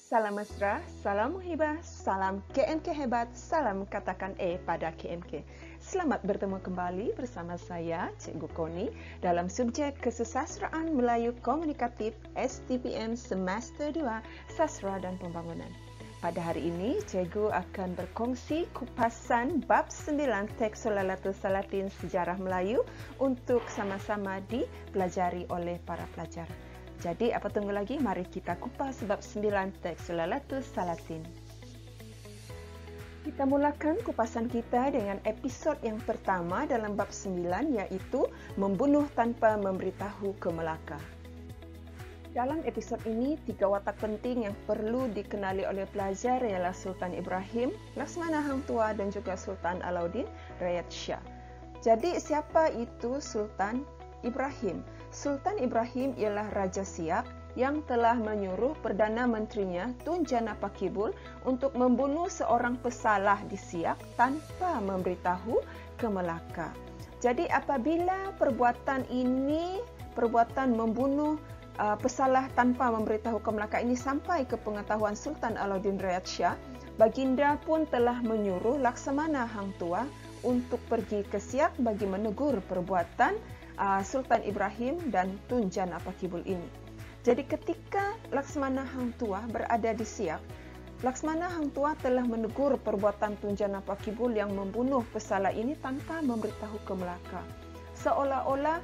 Salam mesra, salam muhibah, salam KMK hebat, salam katakan pada KMK. Selamat bertemu kembali bersama saya, Cikgu Koni, dalam subjek Kesusastraan Melayu Komunikatif STPM Semester 2, Sastra dan Pembangunan. Pada hari ini, Cikgu akan berkongsi kupasan bab 9 teks Sulalatul Salatin Sejarah Melayu untuk sama-sama dipelajari oleh para pelajar. Jadi, apa tunggu lagi? Mari kita kupas bab 9 teks Sulalatul Salatin. Kita mulakan kupasan kita dengan episod yang pertama dalam bab 9, iaitu Membunuh Tanpa Memberitahu ke Melaka. Dalam episod ini, 3 watak penting yang perlu dikenali oleh pelajar ialah Sultan Ibrahim, Laksmana Hang Tuah dan juga Sultan Alauddin Rayat Shah. Jadi, siapa itu Sultan Ibrahim? Sultan Ibrahim ialah Raja Siak yang telah menyuruh Perdana Menterinya Tun Jana Pakibul untuk membunuh seorang pesalah di Siak tanpa memberitahu ke Melaka. Jadi apabila perbuatan membunuh pesalah tanpa memberitahu ke Melaka ini sampai ke pengetahuan Sultan Alauddin Rayat Shah, Baginda pun telah menyuruh Laksamana Hang Tuah untuk pergi ke Siak bagi menegur perbuatan Sultan Ibrahim dan Tun Jana Pakibul ini. Jadi ketika Laksmana Hang Tuah berada di Siak, Laksmana Hang Tuah telah menegur perbuatan Tun Jana Pakibul yang membunuh pesalah ini tanpa memberitahu ke Melaka. Seolah-olah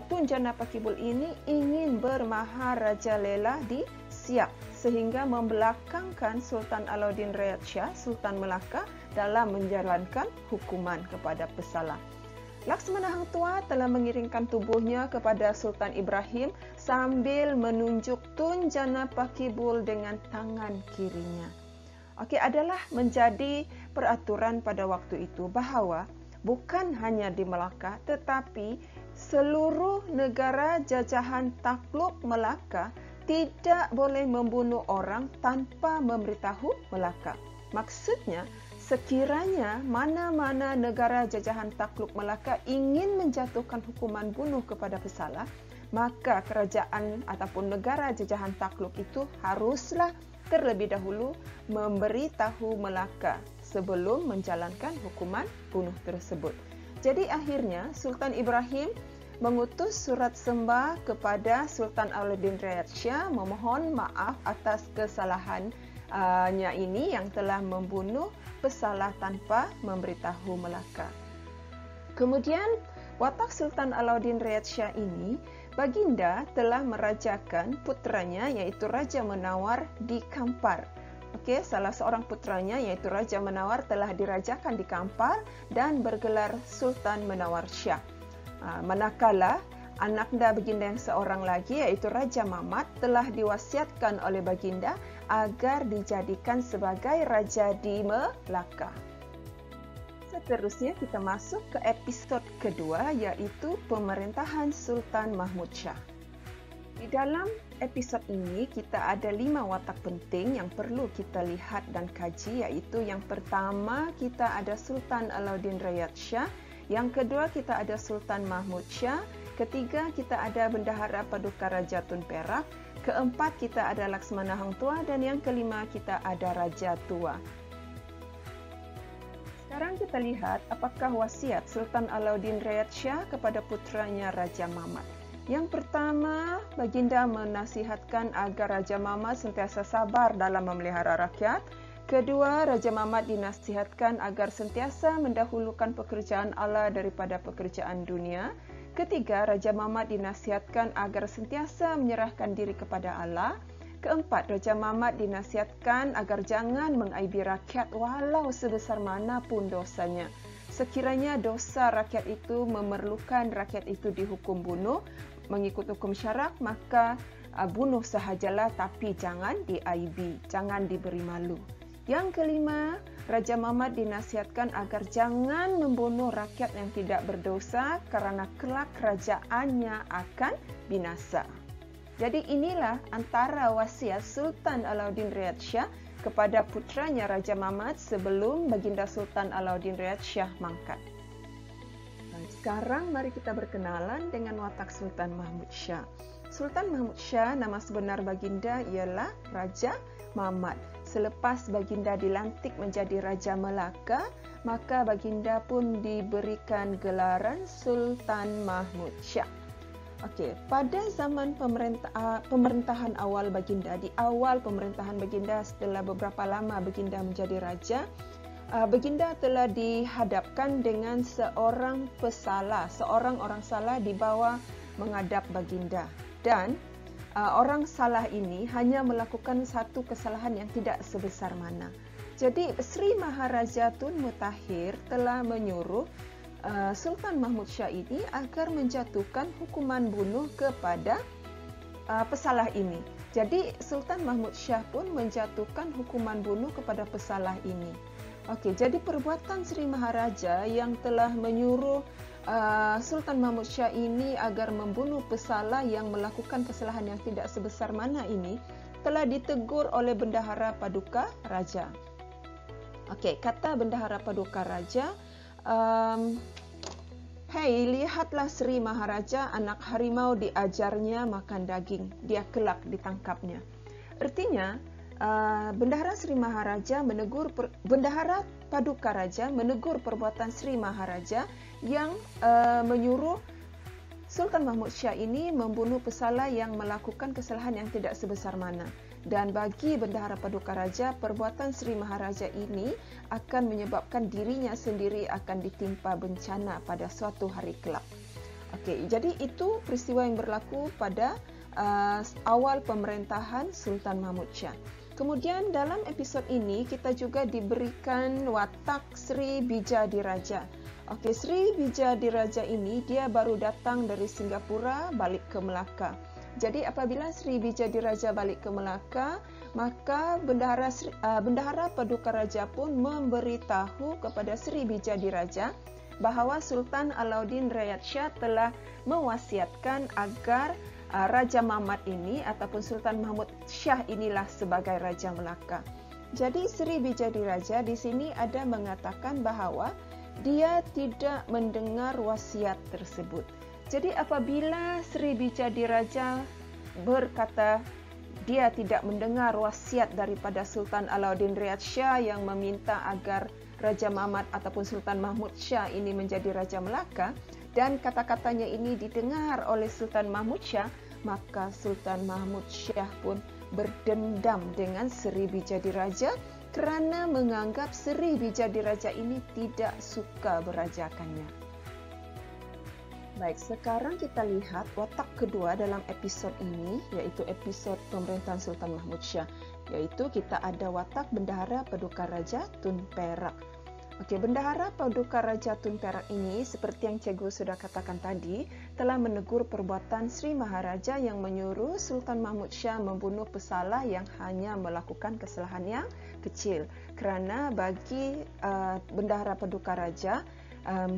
Tun Jana Pakibul ini ingin bermaharajalela di Siak sehingga membelakangkan Sultan Alauddin Rayat Shah, Sultan Melaka, dalam menjalankan hukuman kepada pesalah. Laksmana Hang Tuah telah mengiringkan tubuhnya kepada Sultan Ibrahim sambil menunjuk Tun Jana Pakibul dengan tangan kirinya. Adalah menjadi peraturan pada waktu itu bahawa bukan hanya di Melaka tetapi seluruh negara jajahan takluk Melaka tidak boleh membunuh orang tanpa memberitahu Melaka. Maksudnya, sekiranya mana-mana negara jajahan takluk Melaka ingin menjatuhkan hukuman bunuh kepada pesalah, maka kerajaan ataupun negara jajahan takluk itu haruslah terlebih dahulu memberitahu Melaka sebelum menjalankan hukuman bunuh tersebut. Jadi akhirnya Sultan Ibrahim mengutus surat sembah kepada Sultan Alauddin Rayat Shah memohon maaf atas kesalahannya ini yang telah membunuh pesalah tanpa memberitahu Melaka. Kemudian, watak Sultan Alauddin Rayat Shah ini, Baginda telah merajakan putranya iaitu Raja Menawar di Kampar. Salah seorang putranya iaitu Raja Menawar telah dirajakan di Kampar dan bergelar Sultan Menawar Shah. Manakala anaknya Baginda yang seorang lagi iaitu Raja Mamat telah diwasiatkan oleh Baginda agar dijadikan sebagai raja di Melaka. Seterusnya kita masuk ke episod kedua iaitu Pemerintahan Sultan Mahmud Shah. Di dalam episod ini kita ada 5 watak penting yang perlu kita lihat dan kaji, iaitu yang pertama kita ada Sultan Alauddin Rayat Shah, yang kedua kita ada Sultan Mahmud Shah, ketiga kita ada Bendahara Paduka Raja Tun Perak, keempat kita ada Laksmana Hang Tuah, dan yang kelima kita ada Raja Tua. Sekarang kita lihat apakah wasiat Sultan Alauddin Rayat Shah kepada putranya Raja Mamat. Yang pertama, Baginda menasihatkan agar Raja Mamat sentiasa sabar dalam memelihara rakyat. Kedua, Raja Mamat dinasihatkan agar sentiasa mendahulukan pekerjaan Allah daripada pekerjaan dunia. Ketiga, Raja Mamat dinasihatkan agar sentiasa menyerahkan diri kepada Allah. Keempat, Raja Mamat dinasihatkan agar jangan mengaibi rakyat walau sebesar manapun dosanya. Sekiranya dosa rakyat itu memerlukan rakyat itu dihukum bunuh, mengikut hukum syarak, maka bunuh sahajalah tapi jangan diaibi, jangan diberi malu. Yang kelima, Raja Mamat dinasihatkan agar jangan membunuh rakyat yang tidak berdosa kerana kelak kerajaannya akan binasa. Jadi inilah antara wasiat Sultan Alauddin Rayat Shah kepada putranya Raja Mamat sebelum Baginda Sultan Alauddin Rayat Shah mangkat. Sekarang mari kita berkenalan dengan watak Sultan Mahmud Shah. Sultan Mahmud Shah, nama sebenar baginda ialah Raja Mahmud. Selepas baginda dilantik menjadi Raja Melaka, maka baginda pun diberikan gelaran Sultan Mahmud Shah. Okey, pada zaman pemerintahan awal baginda, di awal pemerintahan baginda setelah beberapa lama baginda menjadi raja, baginda telah dihadapkan dengan seorang pesalah, seorang orang salah dibawa menghadap baginda. Dan orang salah ini hanya melakukan satu kesalahan yang tidak sebesar mana. Jadi Sri Maharaja Tun Mutahir telah menyuruh Sultan Mahmud Shah ini agar menjatuhkan hukuman bunuh kepada pesalah ini. Jadi Sultan Mahmud Shah pun menjatuhkan hukuman bunuh kepada pesalah ini. Okey, jadi perbuatan Sri Maharaja yang telah menyuruh Sultan Mahmud Shah ini agar membunuh pesalah yang melakukan kesalahan yang tidak sebesar mana ini telah ditegur oleh Bendahara Paduka Raja. Okey, kata Bendahara Paduka Raja, hei, lihatlah Sri Maharaja, anak harimau diajarnya makan daging, dia kelak ditangkapnya. Artinya, Bendahara Sri Maharaja menegur, Bendahara Paduka Raja menegur perbuatan Sri Maharaja yang menyuruh Sultan Mahmud Shah ini membunuh pesalah yang melakukan kesalahan yang tidak sebesar mana. Dan bagi Bendahara Paduka Raja, perbuatan Sri Maharaja ini akan menyebabkan dirinya sendiri akan ditimpa bencana pada suatu hari kelak. Okey, jadi itu peristiwa yang berlaku pada awal pemerintahan Sultan Mahmud Shah. Kemudian dalam episod ini kita juga diberikan watak Sri Bijadiraja. Okey, Sri Bijadiraja ini dia baru datang dari Singapura balik ke Melaka. Jadi apabila Sri Bijadiraja balik ke Melaka, maka Bendahara Paduka Raja pun memberitahu kepada Sri Bijadiraja bahawa Sultan Alauddin Rayat Shah telah mewasiatkan agar Raja Mahmud ini ataupun Sultan Mahmud Shah inilah sebagai Raja Melaka. Jadi Sri Bijadiraja di sini ada mengatakan bahawa dia tidak mendengar wasiat tersebut. Jadi apabila Sri Bijadiraja berkata dia tidak mendengar wasiat daripada Sultan Alauddin Rayat Shah yang meminta agar Raja Mahmud ataupun Sultan Mahmud Shah ini menjadi Raja Melaka, dan kata-katanya ini didengar oleh Sultan Mahmud Shah, maka Sultan Mahmud Shah pun berdendam dengan Sri Bijadiraja kerana menganggap Sri Bijadiraja ini tidak suka berajakannya. Baik, sekarang kita lihat watak kedua dalam episod ini, iaitu episod pemerintahan Sultan Mahmud Shah, iaitu kita ada watak Bendahara Paduka Raja Tun Perak. Okey, Bendahara Paduka Raja Tun Perak ini, seperti yang cikgu sudah katakan tadi, telah menegur perbuatan Sri Maharaja yang menyuruh Sultan Mahmud Shah membunuh pesalah yang hanya melakukan kesalahan yang kecil. Kerana bagi Bendahara Paduka Raja,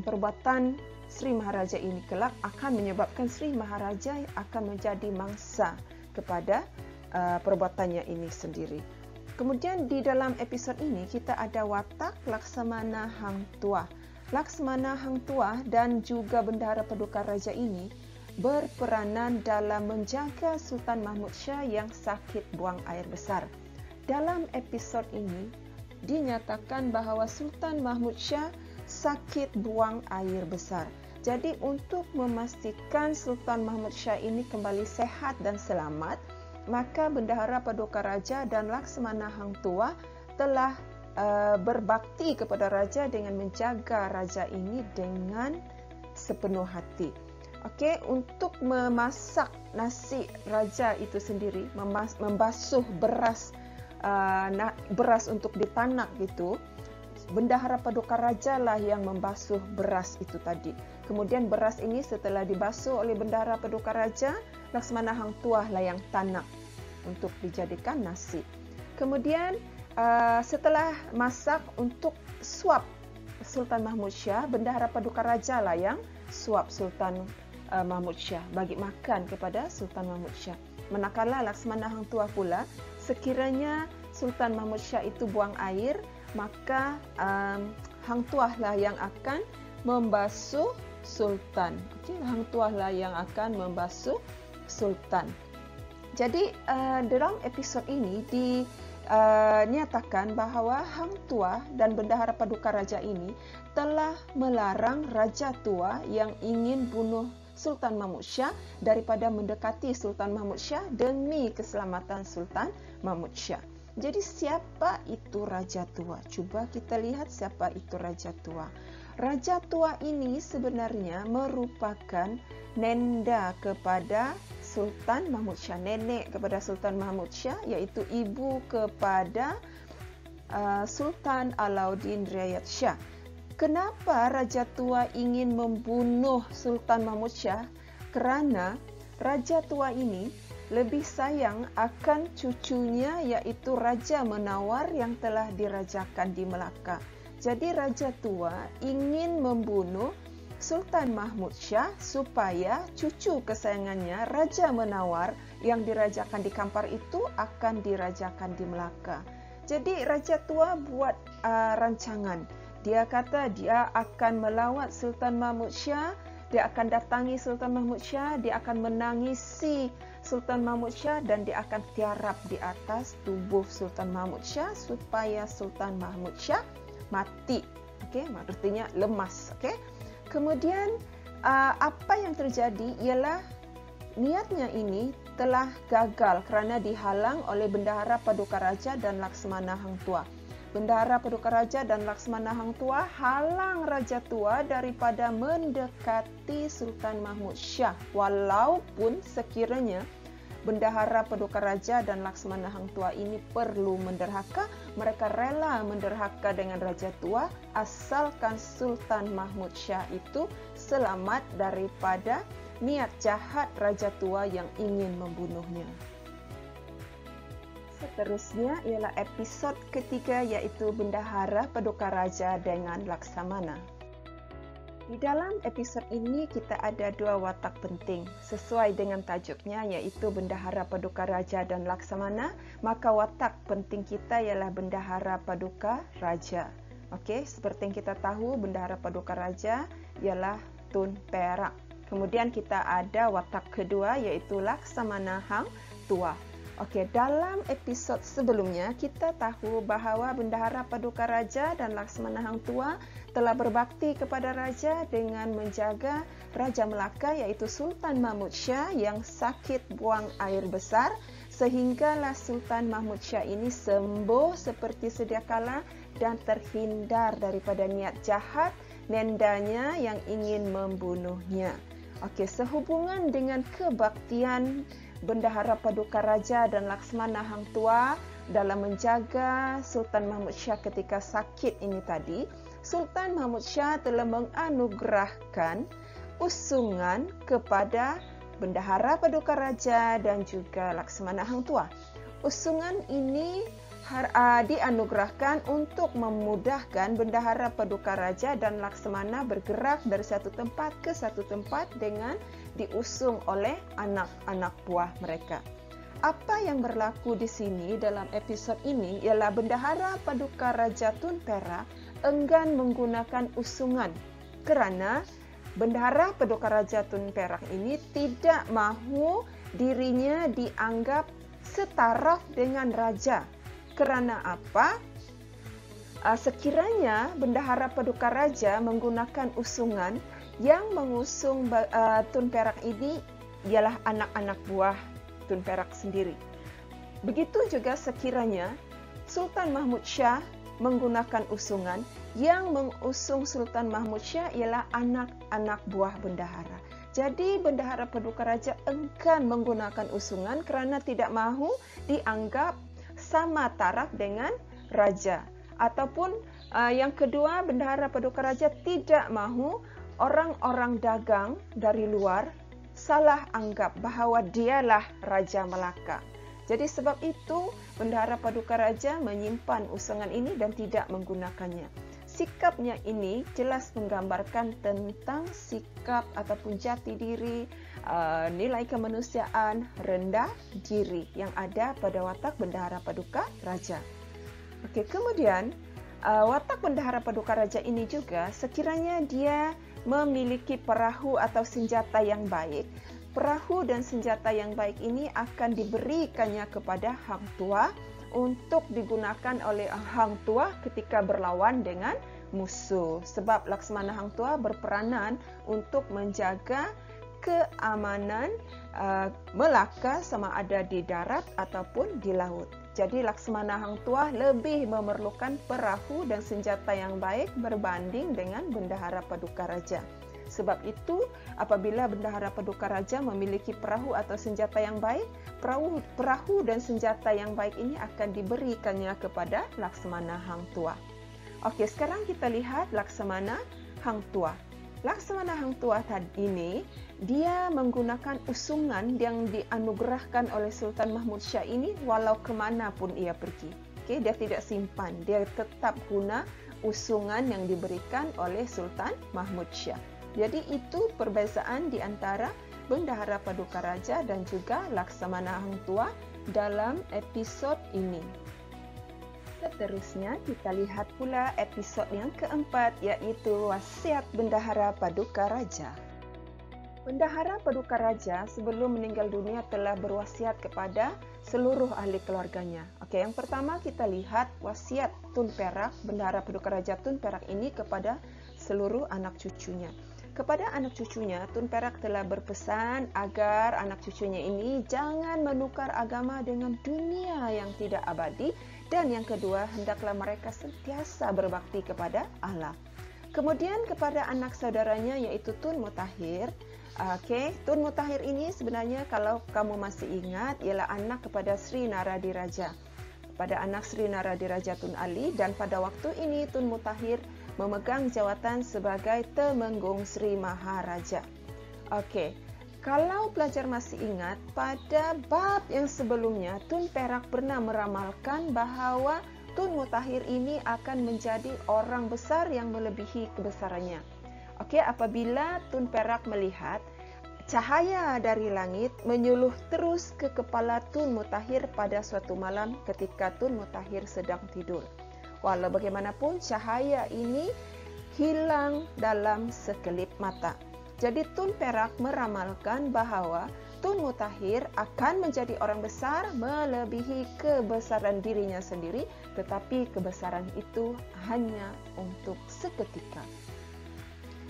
perbuatan Sri Maharaja ini kelak akan menyebabkan Sri Maharaja akan menjadi mangsa kepada perbuatannya ini sendiri. Kemudian di dalam episod ini kita ada watak Laksamana Hang Tuah. Laksamana Hang Tuah dan juga Bendahara Paduka Raja ini berperanan dalam menjaga Sultan Mahmud Shah yang sakit buang air besar. Dalam episod ini dinyatakan bahawa Sultan Mahmud Shah sakit buang air besar. Jadi untuk memastikan Sultan Mahmud Shah ini kembali sehat dan selamat, maka Bendahara Paduka Raja dan Laksamana Hang Tuah telah berbakti kepada Raja dengan menjaga Raja ini dengan sepenuh hati. Okey, untuk memasak nasi Raja itu sendiri, membasuh beras untuk ditanak gitu, Bendahara Paduka Raja lah yang membasuh beras itu tadi. Kemudian beras ini setelah dibasuh oleh Bendahara Paduka Raja, Laksamana Hang Tuah lah yang tanak untuk dijadikan nasi. Kemudian setelah masak untuk suap Sultan Mahmud Shah, Bendahara Paduka Raja lah yang suap Sultan Mahmud Shah, bagi makan kepada Sultan Mahmud Shah. Manakala Laksamana Hang Tuah pula, sekiranya Sultan Mahmud Shah itu buang air, maka Hang Tuah lah yang akan membasuh Sultan. Hang Tuah lah yang akan membasuh sultan. Jadi dalam episod ini dinyatakan bahawa Hang Tuah dan Bendahara Paduka Raja ini telah melarang Raja Tua yang ingin bunuh Sultan Mahmud Shah daripada mendekati Sultan Mahmud Shah demi keselamatan Sultan Mahmud Shah. Jadi siapa itu Raja Tua? Cuba kita lihat siapa itu Raja Tua. Raja Tua ini sebenarnya merupakan nenda kepada Sultan Mahmud Shah, nenek kepada Sultan Mahmud Shah, iaitu ibu kepada Sultan Alauddin Riayat Shah. Kenapa Raja Tua ingin membunuh Sultan Mahmud Shah? Kerana Raja Tua ini lebih sayang akan cucunya, iaitu Raja Menawar yang telah dirajakan di Melaka. Jadi Raja Tua ingin membunuh Sultan Mahmud Shah supaya cucu kesayangannya Raja Menawar yang dirajakan di Kampar itu akan dirajakan di Melaka. Jadi Raja Tua buat rancangan. Dia kata dia akan melawat Sultan Mahmud Shah, dia akan datangi Sultan Mahmud Shah, dia akan menangisi Sultan Mahmud Shah dan dia akan tiarap di atas tubuh Sultan Mahmud Shah supaya Sultan Mahmud Shah mati. Okey, artinya lemas. Okey. Kemudian apa yang terjadi ialah niatnya ini telah gagal kerana dihalang oleh Bendahara Paduka Raja dan Laksmana Hang Tuah. Bendahara Paduka Raja dan Laksmana Hang Tuah halang Raja Tua daripada mendekati Sultan Mahmud Shah, walaupun sekiranya Bendahara Paduka Raja dan Laksmana Hang Tuah ini perlu menderhaka, mereka rela menderhaka dengan Raja Tua asalkan Sultan Mahmud Shah itu selamat daripada niat jahat Raja Tua yang ingin membunuhnya. Seterusnya ialah episod ketiga, iaitu Bendahara Paduka Raja dengan Laksamana. Di dalam episod ini kita ada dua watak penting. Sesuai dengan tajuknya, iaitu Bendahara Paduka Raja dan Laksamana, maka watak penting kita ialah Bendahara Paduka Raja. Okey, seperti yang kita tahu, Bendahara Paduka Raja ialah Tun Perak. Kemudian kita ada watak kedua, iaitu Laksamana Hang Tuah. Okey, dalam episod sebelumnya kita tahu bahawa Bendahara Paduka Raja dan Laksmana Hang Tuah telah berbakti kepada raja dengan menjaga Raja Melaka, iaitu Sultan Mahmud Shah yang sakit buang air besar, sehinggalah Sultan Mahmud Shah ini sembuh seperti sedia kala dan terhindar daripada niat jahat nendanya yang ingin membunuhnya. Okey, sehubungan dengan kebaktian Bendahara Paduka Raja dan Laksmana Hang Tuah dalam menjaga Sultan Mahmud Shah ketika sakit ini tadi, Sultan Mahmud Shah telah menganugerahkan usungan kepada Bendahara Paduka Raja dan juga Laksmana Hang Tuah. Usungan ini dianugerahkan untuk memudahkan Bendahara Paduka Raja dan Laksmana bergerak dari satu tempat ke satu tempat dengan diusung oleh anak-anak buah mereka. Apa yang berlaku di sini dalam episod ini ialah Bendahara Paduka Raja Tun Perak enggan menggunakan usungan kerana Bendahara Paduka Raja Tun Perak ini tidak mahu dirinya dianggap setaraf dengan raja. Kerana apa? Sekiranya Bendahara Paduka Raja menggunakan usungan, yang mengusung Tun Perak ini ialah anak-anak buah Tun Perak sendiri. Begitu juga sekiranya Sultan Mahmud Shah menggunakan usungan, yang mengusung Sultan Mahmud Shah ialah anak-anak buah bendahara. Jadi Bendahara Paduka Raja enggan menggunakan usungan kerana tidak mahu dianggap sama taraf dengan raja. Ataupun yang kedua, Bendahara Paduka Raja tidak mahu orang-orang dagang dari luar salah anggap bahawa dialah Raja Melaka. Jadi sebab itu Bendahara Paduka Raja menyimpan usungan ini dan tidak menggunakannya. Sikapnya ini jelas menggambarkan tentang sikap ataupun jati diri, nilai kemanusiaan, rendah diri yang ada pada watak Bendahara Paduka Raja. Okey, kemudian watak Bendahara Paduka Raja ini juga sekiranya dia memiliki perahu atau senjata yang baik, perahu dan senjata yang baik ini akan diberikannya kepada hang tua untuk digunakan oleh hang tua ketika berlawan dengan musuh. Sebab Laksamana hang tua berperanan untuk menjaga keamanan Melaka sama ada di darat ataupun di laut. Jadi Laksamana hang tua lebih memerlukan perahu dan senjata yang baik berbanding dengan Bendahara Paduka Raja. Sebab itu, apabila Bendahara Paduka Raja memiliki perahu atau senjata yang baik, perahu dan senjata yang baik ini akan diberikannya kepada Laksamana hang tua. Okey, sekarang kita lihat Laksamana hang tua. Laksamana hang tua tadi ini, dia menggunakan usungan yang dianugerahkan oleh Sultan Mahmud Shah ini walau kemana pun ia pergi. Okey, dia tidak simpan, dia tetap guna usungan yang diberikan oleh Sultan Mahmud Shah. Jadi itu perbezaan di antara Bendahara Paduka Raja dan juga Laksamana hang tua dalam episod ini. Seterusnya kita lihat pula episod yang keempat, iaitu Wasiat Bendahara Paduka Raja. Bendahara Paduka Raja sebelum meninggal dunia telah berwasiat kepada seluruh ahli keluarganya. Okey, yang pertama kita lihat wasiat Tun Perak, Bendahara Paduka Raja Tun Perak ini kepada seluruh anak cucunya. Kepada anak cucunya, Tun Perak telah berpesan agar anak cucunya ini jangan menukar agama dengan dunia yang tidak abadi, dan yang kedua, hendaklah mereka sentiasa berbakti kepada Allah. Kemudian kepada anak saudaranya iaitu Tun Mutahir. Tun Mutahir ini sebenarnya kalau kamu masih ingat ialah anak kepada Sri Naradiraja. Pada anak Sri Naradiraja Tun Ali, dan pada waktu ini Tun Mutahir memegang jawatan sebagai Temenggung Sri Maharaja. Okey, kalau pelajar masih ingat, pada bab yang sebelumnya Tun Perak pernah meramalkan bahawa Tun Mutahir ini akan menjadi orang besar yang melebihi kebesarannya. Okey, apabila Tun Perak melihat cahaya dari langit menyuluh terus ke kepala Tun Mutahir pada suatu malam ketika Tun Mutahir sedang tidur. Walau bagaimanapun, cahaya ini hilang dalam sekelip mata. Jadi Tun Perak meramalkan bahawa Tun Mutahir akan menjadi orang besar melebihi kebesaran dirinya sendiri, tetapi kebesaran itu hanya untuk seketika.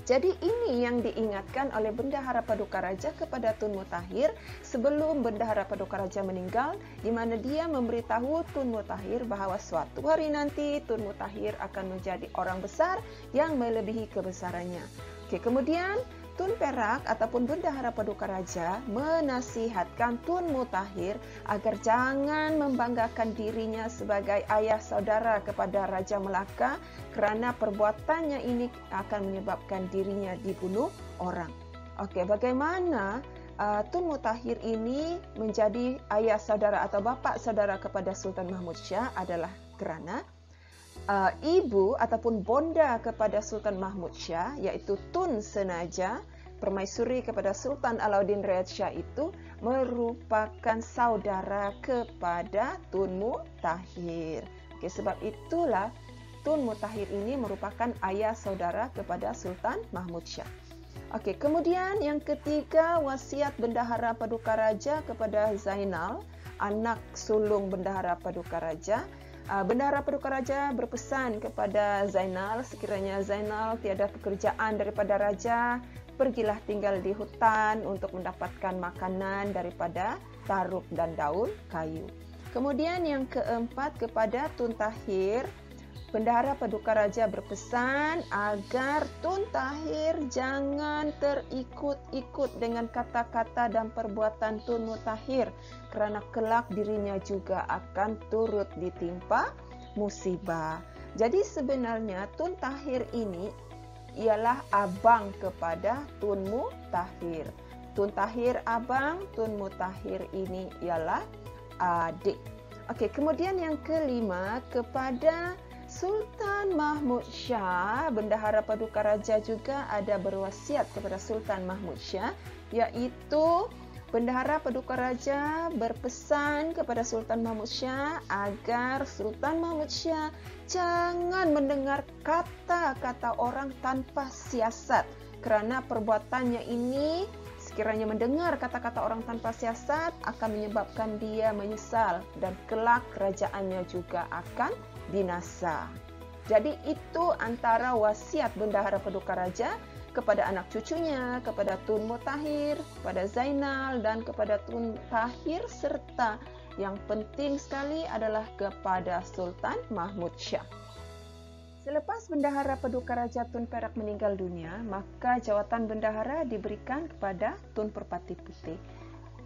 Jadi ini yang diingatkan oleh Bendahara Paduka Raja kepada Tun Mutahir sebelum Bendahara Paduka Raja meninggal, di mana dia memberitahu Tun Mutahir bahawa suatu hari nanti Tun Mutahir akan menjadi orang besar yang melebihi kebesarannya. Okey, kemudian Tun Perak ataupun Bendahara Paduka Raja menasihatkan Tun Mutahir agar jangan membanggakan dirinya sebagai ayah saudara kepada Raja Melaka kerana perbuatannya ini akan menyebabkan dirinya dibunuh orang. Okey, bagaimana Tun Mutahir ini menjadi ayah saudara atau bapa saudara kepada Sultan Mahmud Shah adalah kerana ibu ataupun bonda kepada Sultan Mahmud Shah iaitu Tun Senaja, permaisuri kepada Sultan Alauddin Riayat Shah itu merupakan saudara kepada Tun Mutahir. Okey, sebab itulah Tun Mutahir ini merupakan ayah saudara kepada Sultan Mahmud Shah. Okey, kemudian yang ketiga, wasiat Bendahara Paduka Raja kepada Zainal, anak sulung Bendahara Paduka Raja. Bendahara Paduka Raja berpesan kepada Zainal, sekiranya Zainal tiada pekerjaan daripada raja, pergilah tinggal di hutan untuk mendapatkan makanan daripada taruk dan daun kayu. Kemudian yang keempat, kepada Tun Tahir, Bendahara Paduka Raja berpesan agar Tun Tahir jangan terikut-ikut dengan kata-kata dan perbuatan Tun Mutahir kerana kelak dirinya juga akan turut ditimpa musibah. Jadi sebenarnya Tun Tahir ini ialah abang kepada Tun Mutahir. Tun Tahir abang, Tun Mutahir ini ialah adik. Okey, kemudian yang kelima, kepada Sultan Mahmud Shah, Bendahara Paduka Raja juga ada berwasiat kepada Sultan Mahmud Shah, iaitu Bendahara Paduka Raja berpesan kepada Sultan Mahmud Shah agar Sultan Mahmud Shah jangan mendengar kata-kata orang tanpa siasat kerana perbuatannya ini sekiranya mendengar kata-kata orang tanpa siasat akan menyebabkan dia menyesal dan kelak kerajaannya juga akan binasa. Jadi itu antara wasiat Bendahara Paduka Raja kepada anak cucunya, kepada Tun Mutahir, kepada Zainal dan kepada Tun Tahir, serta yang penting sekali adalah kepada Sultan Mahmud Shah. Selepas Bendahara Paduka Raja Tun Perak meninggal dunia, maka jawatan bendahara diberikan kepada Tun Perpati Putih.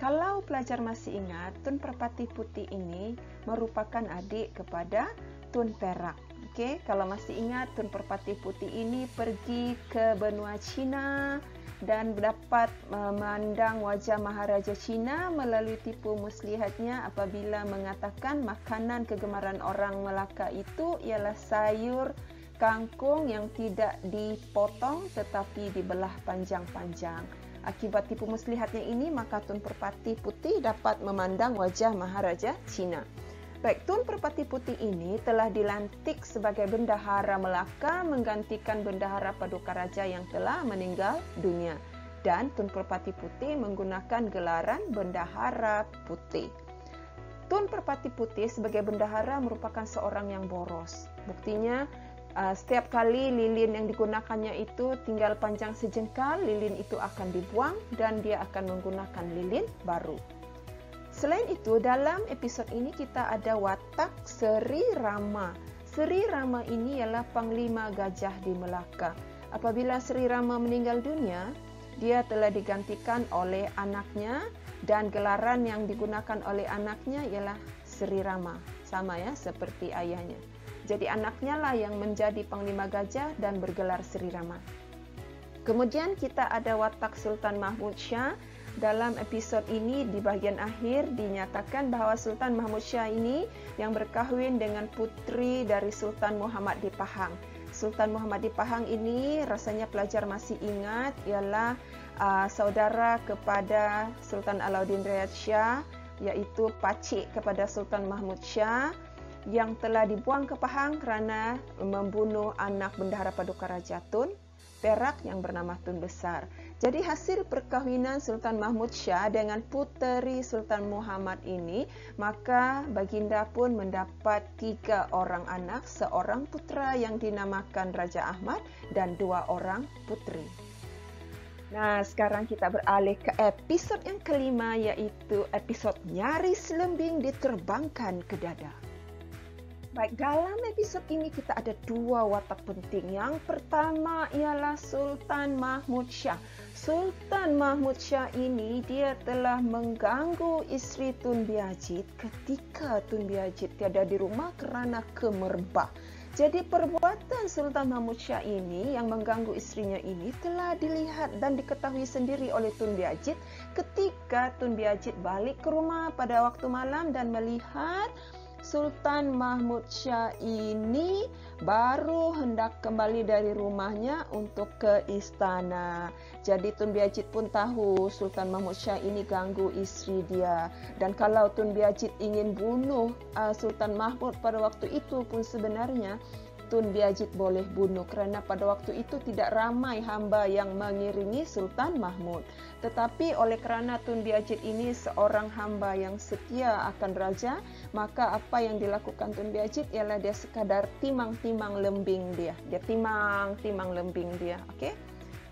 Kalau pelajar masih ingat, Tun Perpati Putih ini merupakan adik kepada Tun Perak. Okey, kalau masih ingat, Tun Perpati Putih ini pergi ke benua Cina dan dapat memandang wajah Maharaja Cina melalui tipu muslihatnya apabila mengatakan makanan kegemaran orang Melaka itu ialah sayur kangkung yang tidak dipotong tetapi dibelah panjang-panjang. Akibat tipu muslihatnya ini, maka Tun Perpati Putih dapat memandang wajah Maharaja Cina. Baik, Tun Perpati Putih ini telah dilantik sebagai Bendahara Melaka menggantikan Bendahara Paduka Raja yang telah meninggal dunia. Dan Tun Perpati Putih menggunakan gelaran Bendahara Putih. Tun Perpati Putih sebagai bendahara merupakan seorang yang boros. Buktinya, setiap kali lilin yang digunakannya itu tinggal panjang sejengkal, lilin itu akan dibuang dan dia akan menggunakan lilin baru. Selain itu, dalam episod ini kita ada watak Seri Rama. Seri Rama ini ialah Panglima Gajah di Melaka. Apabila Seri Rama meninggal dunia, dia telah digantikan oleh anaknya dan gelaran yang digunakan oleh anaknya ialah Seri Rama. Sama ya, seperti ayahnya. Jadi anaknya lah yang menjadi Panglima Gajah dan bergelar Seri Rama. Kemudian kita ada watak Sultan Mahmud Shah. Dalam episod ini di bahagian akhir dinyatakan bahawa Sultan Mahmud Shah ini yang berkahwin dengan putri dari Sultan Muhammad di Pahang. Sultan Muhammad di Pahang ini rasanya pelajar masih ingat ialah saudara kepada Sultan Alauddin Riyad Shah, iaitu pacik kepada Sultan Mahmud Shah yang telah dibuang ke Pahang kerana membunuh anak Bendahara Paduka Raja Tun Perak yang bernama Tun Besar. Jadi hasil perkahwinan Sultan Mahmud Shah dengan puteri Sultan Muhammad ini, maka baginda pun mendapat 3 orang anak, seorang putra yang dinamakan Raja Ahmad dan 2 orang puteri. Nah, sekarang kita beralih ke episod yang kelima, iaitu episod Nyaris Lembing Diterbangkan ke Dada. Baik, dalam episod ini kita ada 2 watak penting. Yang pertama ialah Sultan Mahmud Shah. Sultan Mahmud Shah ini dia telah mengganggu isteri Tun Biajit ketika Tun Biajit tiada di rumah kerana kemerbah. Jadi perbuatan Sultan Mahmud Shah ini yang mengganggu istrinya ini telah dilihat dan diketahui sendiri oleh Tun Biajit ketika Tun Biajit balik ke rumah pada waktu malam dan melihat Sultan Mahmud Shah ini baru hendak kembali dari rumahnya untuk ke istana. Jadi Tun Biajit pun tahu Sultan Mahmud Shah ini ganggu isteri dia. Dan kalau Tun Biajit ingin bunuh Sultan Mahmud pada waktu itu pun sebenarnya Tun Biajit boleh bunuh kerana pada waktu itu tidak ramai hamba yang mengiringi Sultan Mahmud. Tetapi oleh kerana Tun Biajit ini seorang hamba yang setia akan raja, maka apa yang dilakukan Tun Biajit ialah dia sekadar timang-timang lembing dia. Dia timang-timang lembing dia. Okey?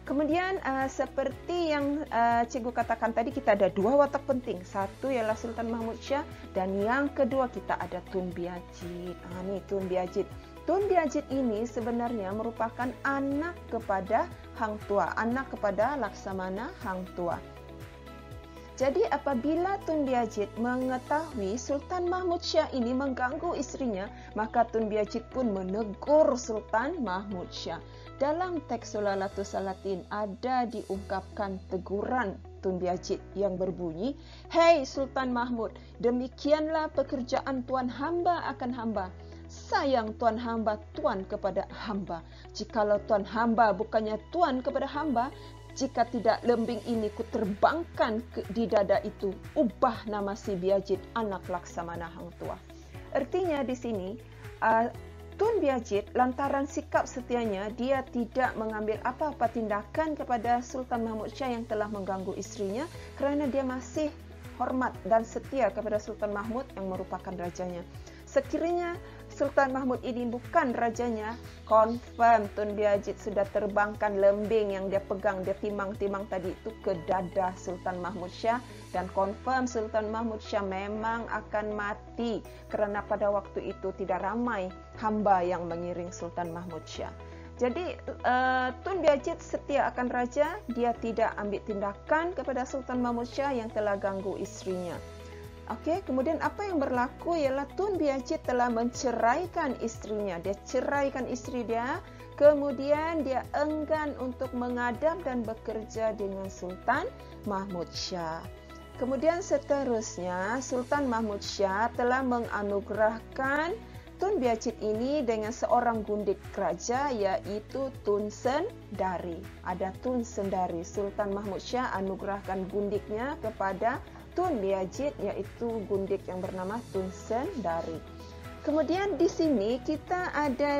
Kemudian seperti yang cikgu katakan tadi, kita ada 2 watak penting. Satu ialah Sultan Mahmud Shah dan yang kedua kita ada Tun Biajit. Ni Tun Biajit. Tun Biajit ini sebenarnya merupakan anak kepada Hang Tuah, anak kepada Laksamana Hang Tuah. Jadi apabila Tun Biajit mengetahui Sultan Mahmud Shah ini mengganggu istrinya, maka Tun Biajit pun menegur Sultan Mahmud Shah. Dalam teks Sulalatus Salatin ada diungkapkan teguran Tun Biajit yang berbunyi, "Hei Sultan Mahmud, demikianlah pekerjaan tuan hamba akan hamba. Sayang tuan hamba tuan kepada hamba. Jikalau tuan hamba bukannya tuan kepada hamba, jika tidak lembing ini ku terbangkan di dada itu, ubah nama si Biajit anak Laksamana Hang Tuah." Artinya di sini Tun Biajit lantaran sikap setianya, dia tidak mengambil apa-apa tindakan kepada Sultan Mahmud Shah yang telah mengganggu isterinya kerana dia masih hormat dan setia kepada Sultan Mahmud yang merupakan rajanya. Sekiranya Sultan Mahmud ini bukan rajanya, confirm Tun Biajit sudah terbangkan lembing yang dia pegang, dia timang-timang tadi itu ke dada Sultan Mahmud Shah, dan confirm Sultan Mahmud Shah memang akan mati kerana pada waktu itu tidak ramai hamba yang mengiring Sultan Mahmud Shah. Jadi Tun Biajit setia akan raja, dia tidak ambil tindakan kepada Sultan Mahmud Shah yang telah ganggu isterinya. Okey, kemudian apa yang berlaku ialah Tun Biajit telah menceraikan isterinya. Dia ceraikan isteri dia, kemudian dia enggan untuk mengadap dan bekerja dengan Sultan Mahmud Shah. Kemudian seterusnya, Sultan Mahmud Shah telah menganugerahkan Tun Biajit ini dengan seorang gundik raja, iaitu Tun Sendari. Ada Tun Sendari. Sultan Mahmud Shah anugerahkan gundiknya kepada Tun Biajit, iaitu gundik yang bernama Tun Sendari. Kemudian di sini kita ada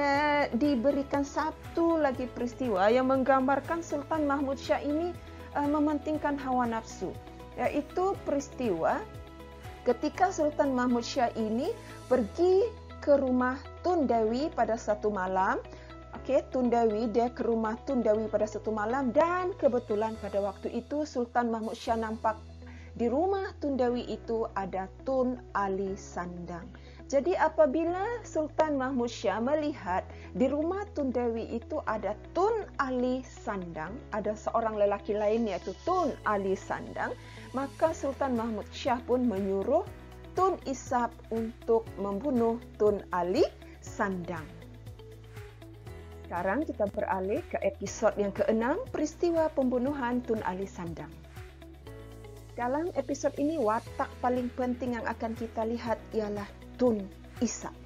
diberikan satu lagi peristiwa yang menggambarkan Sultan Mahmud Shah ini mementingkan hawa nafsu, iaitu peristiwa ketika Sultan Mahmud Shah ini pergi ke rumah Tun Dewi pada satu malam. Okey, Tun Dewi, dia ke rumah Tun Dewi pada satu malam, dan kebetulan pada waktu itu Sultan Mahmud Shah nampak di rumah Tun Dewi itu ada Tun Ali Sandang. Jadi apabila Sultan Mahmud Shah melihat di rumah Tun Dewi itu ada Tun Ali Sandang, ada seorang lelaki lain iaitu Tun Ali Sandang, maka Sultan Mahmud Shah pun menyuruh Tun Isap untuk membunuh Tun Ali Sandang. Sekarang kita beralih ke episod yang ke-6, peristiwa pembunuhan Tun Ali Sandang. Dalam episod ini, watak paling penting yang akan kita lihat ialah Tun Isap.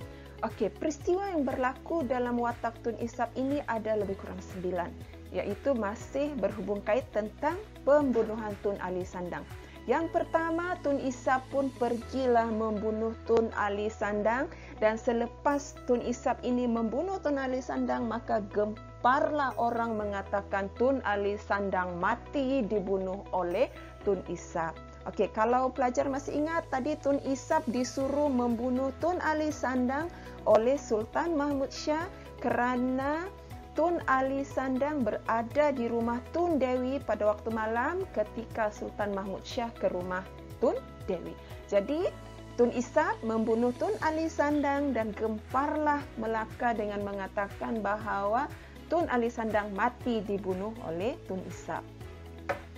Okey, peristiwa yang berlaku dalam watak Tun Isap ini ada lebih kurang 9, iaitu masih berhubung kait tentang pembunuhan Tun Ali Sandang. Yang pertama, Tun Isap pun pergilah membunuh Tun Ali Sandang, dan selepas Tun Isap ini membunuh Tun Ali Sandang, maka gemparlah orang mengatakan Tun Ali Sandang mati dibunuh oleh Tun Isap. Okey, kalau pelajar masih ingat tadi Tun Isap disuruh membunuh Tun Ali Sandang oleh Sultan Mahmud Shah kerana Tun Ali Sandang berada di rumah Tun Dewi pada waktu malam ketika Sultan Mahmud Shah ke rumah Tun Dewi. Jadi Tun Isap membunuh Tun Ali Sandang dan gemparlah Melaka dengan mengatakan bahawa Tun Ali Sandang mati dibunuh oleh Tun Isap.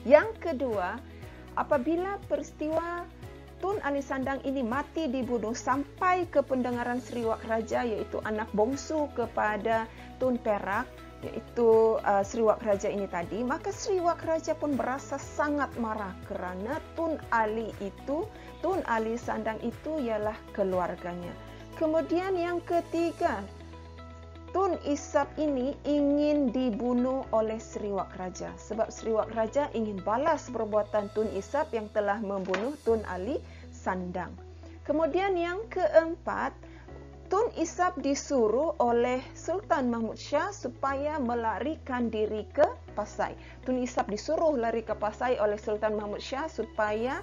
Yang kedua, apabila peristiwa Tun Ali Sandang ini mati dibunuh sampai ke pendengaran Sriwak Raja, iaitu anak bongsu kepada Tun Perak, iaitu Sriwak Raja ini tadi, maka Sriwak Raja pun berasa sangat marah kerana Tun Ali Sandang itu ialah keluarganya. Kemudian yang ketiga, Tun Isap ini ingin dibunuh oleh Sriwak Raja sebab Sriwak Raja ingin balas perbuatan Tun Isap yang telah membunuh Tun Ali Sandang. Kemudian yang keempat, Tun Isap disuruh oleh Sultan Mahmud Shah supaya melarikan diri ke Pasai. Tun Isap disuruh lari ke Pasai oleh Sultan Mahmud Shah supaya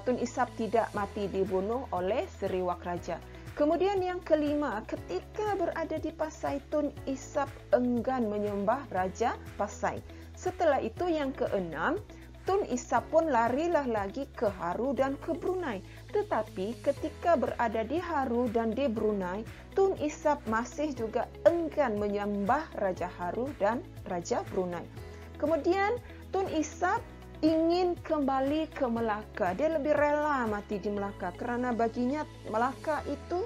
Tun Isap tidak mati dibunuh oleh Sriwak Raja. Kemudian yang kelima, ketika berada di Pasai, Tun Isap enggan menyembah Raja Pasai. Setelah itu yang keenam, Tun Isap pun larilah lagi ke Haru dan ke Brunei. Tetapi ketika berada di Haru dan di Brunei, Tun Isap masih juga enggan menyembah Raja Haru dan Raja Brunei. Kemudian Tun Isap ingin kembali ke Melaka. Dia lebih rela mati di Melaka kerana baginya Melaka itu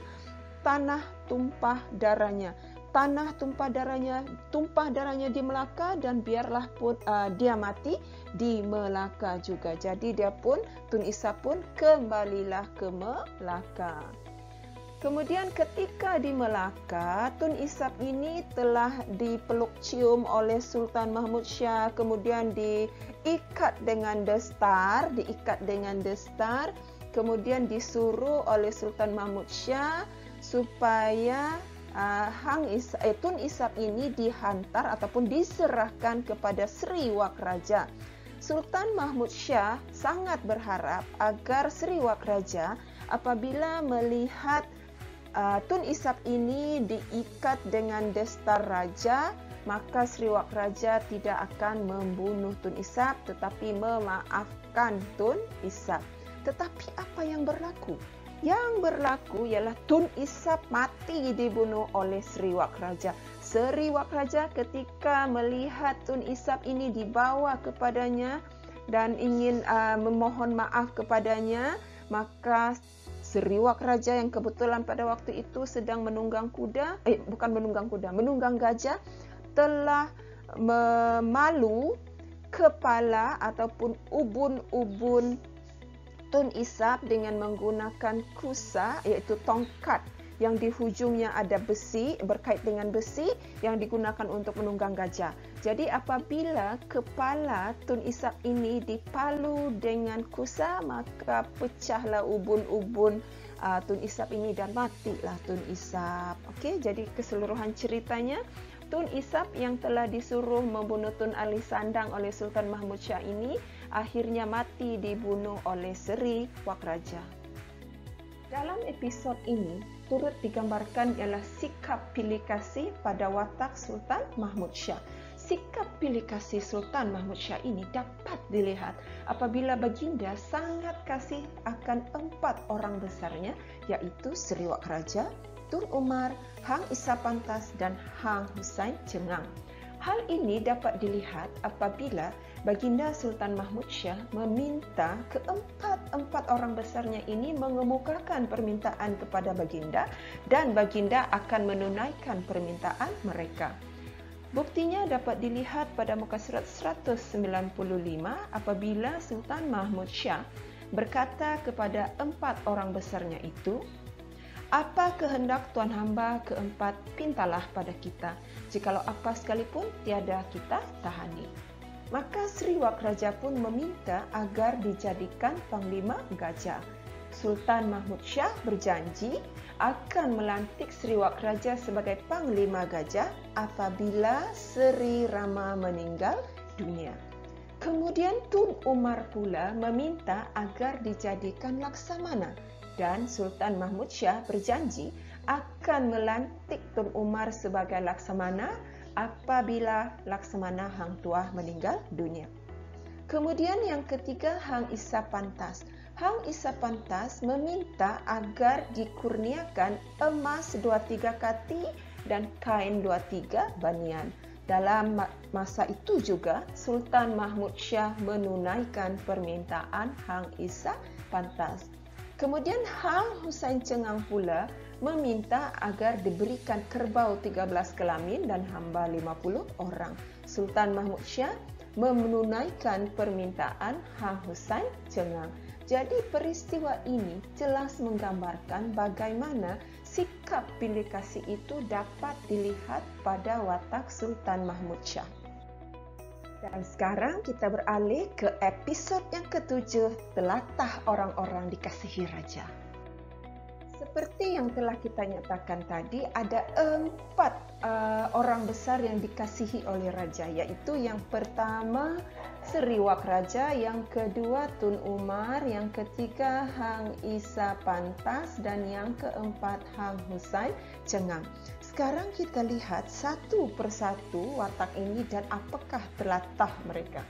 tanah tumpah darahnya. Tanah tumpah darahnya di Melaka, dan biarlah pun dia mati di Melaka juga. Jadi Tun Isap pun kembalilah ke Melaka. Kemudian ketika di Melaka, Tun Isap ini telah dipeluk cium oleh Sultan Mahmud Shah, kemudian diikat dengan destar, kemudian disuruh oleh Sultan Mahmud Shah supaya Tun Isap ini dihantar ataupun diserahkan kepada Sri Wak Raja. Sultan Mahmud Shah sangat berharap agar Sri Wak Raja apabila melihat Tun Isap ini diikat dengan destar raja, maka Sri Wak Raja tidak akan membunuh Tun Isap tetapi memaafkan Tun Isap. Tetapi apa yang berlaku? Yang berlaku ialah Tun Isap mati dibunuh oleh Sri Wak Raja. Sri Wak Raja ketika melihat Tun Isap ini dibawa kepadanya dan ingin memohon maaf kepadanya, maka Sri Wak Raja yang kebetulan pada waktu itu sedang menunggang gajah, telah memalu kepala ataupun ubun-ubun Tun Isap dengan menggunakan kusa, iaitu tongkat yang di hujungnya ada besi, berkait dengan besi yang digunakan untuk menunggang gajah. Jadi apabila kepala Tun Isap ini dipalu dengan kusa, maka pecahlah ubun-ubun Tun Isap ini dan matilah Tun Isap. Okey, jadi keseluruhan ceritanya, Tun Isap yang telah disuruh membunuh Tun Ali Sandang oleh Sultan Mahmud Shah ini akhirnya mati dibunuh oleh Sri Wak Raja. Dalam episod ini turut digambarkan ialah sikap pilih kasih pada watak Sultan Mahmud Shah. Sikap pilih kasih Sultan Mahmud Shah ini dapat dilihat apabila baginda sangat kasih akan 4 orang besarnya, iaitu Sri Wak Raja, Tun Umar, Hang Isap Pantas dan Hang Hussein Cengang. Hal ini dapat dilihat apabila baginda Sultan Mahmud Shah meminta keempat orang besarnya ini mengemukakan permintaan kepada baginda dan baginda akan menunaikan permintaan mereka. Buktinya dapat dilihat pada muka surat 195 apabila Sultan Mahmud Shah berkata kepada 4 orang besarnya itu, "Apa kehendak Tuan Hamba keempat, pintalah pada kita. Jikalau apa sekalipun, tiada kita tahani." Maka Sri Wak Raja pun meminta agar dijadikan Panglima Gajah. Sultan Mahmud Shah berjanji akan melantik Sri Wak Raja sebagai Panglima Gajah apabila Sri Rama meninggal dunia. Kemudian Tun Umar pula meminta agar dijadikan Laksamana. Dan Sultan Mahmud Shah berjanji akan melantik Tun Umar sebagai Laksamana apabila Laksamana Hang Tuah meninggal dunia. Kemudian yang ketiga, Hang Isap Pantas. Hang Isap Pantas meminta agar dikurniakan emas 23 kati dan kain 23 banian. Dalam masa itu juga, Sultan Mahmud Shah menunaikan permintaan Hang Isap Pantas. Kemudian Hang Hussein Cengang pula meminta agar diberikan kerbau 13 kelamin dan hamba 50 orang. Sultan Mahmud Shah menunaikan permintaan Hang Hussein Cengang. Jadi peristiwa ini jelas menggambarkan bagaimana sikap pilih kasih itu dapat dilihat pada watak Sultan Mahmud Shah. Dan sekarang kita beralih ke episod yang ke-7, telatah orang-orang dikasihi raja. Seperti yang telah kita nyatakan tadi, ada 4 orang besar yang dikasihi oleh raja, iaitu yang pertama Sri Wak Raja, yang kedua Tun Umar, yang ketiga Hang Isap Pantas dan yang keempat Hang Hussein Cengang. Sekarang kita lihat satu persatu watak ini dan apakah telatah mereka.